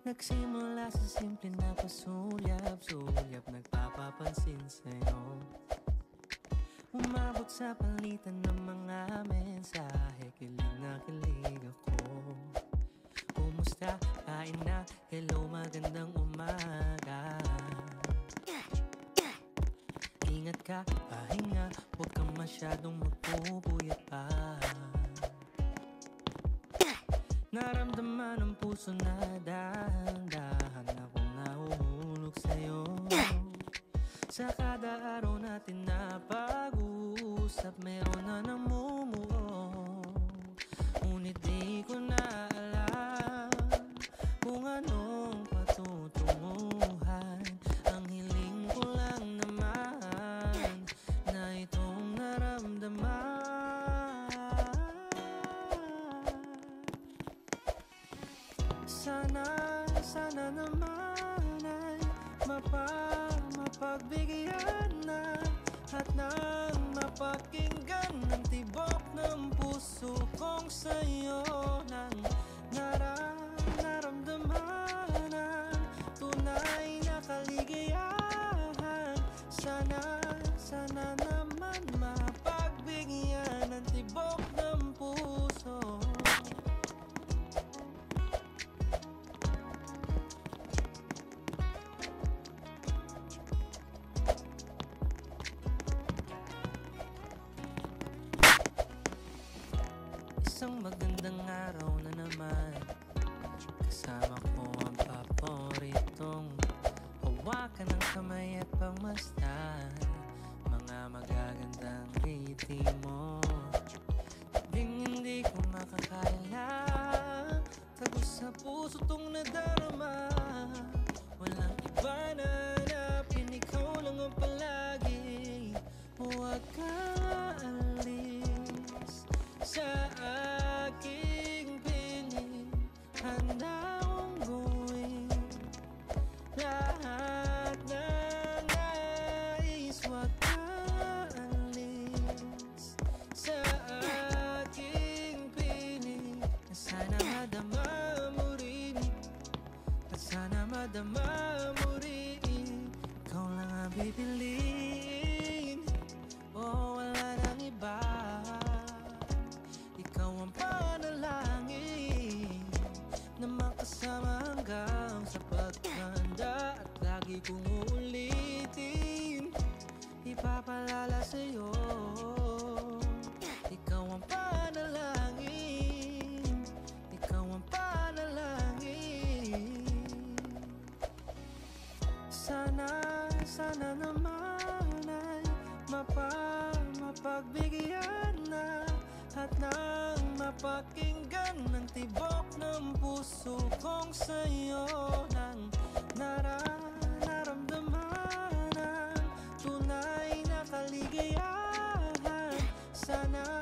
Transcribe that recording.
Nagsimula sa simple na pasulyap-sulyap, nagpapapansin sa'yo. Umabot sa palitan ng mga mensahe, kilig na kilig ako. Kumusta? Kain na? Hello, magandang umaga. Ingat ka, pahinga, huwag kang masyadong magpupuyat pa. Naramdaman ng puso na dahan-dahan akong nahuhulog sa'yo. Sa kada araw natin na pag-uusap, meron na namumuo. Ngunit di ko na alam kung anong patutunguhan. Ang hiling ko lang naman na itong naramdaman. Sana naman ay mapagbigyan na at nang mapakinggan ng tibok ng puso kong sa'yo nang naramdaman ang tunay na kaligayahan. Sana naman mapagbigyan ng tibok ng puso. Isang magandang araw na naman, kasama ko ang paboritong hawakan ng kamay at pagmasdan mga magagandang ngiti mo. Hindi ko makakaila, tagos sa puso tong nadarama. Walang iba na hanapin, ikaw lang ang palagi. Huwag ka alis sa aking piling, handa akong gawin lahat ng nais. Huwag ka alis sa aking piling, sana madama mo rin, at sana madama mo rin. Ikaw lang ang pipiliin, oh wala nang iba. Ikaw ang panalangin na makasama hanggang sa pagtanda. At lagi kong uulitin, ipapalala sa'yo. Ikaw ang panalangin, ikaw ang panalangin. Sana naman ay mapagbigyan na at nang mapakinggan ng tibok ng puso kong sa'yo nang naramdaman ang tunay na kaligayahan. Sana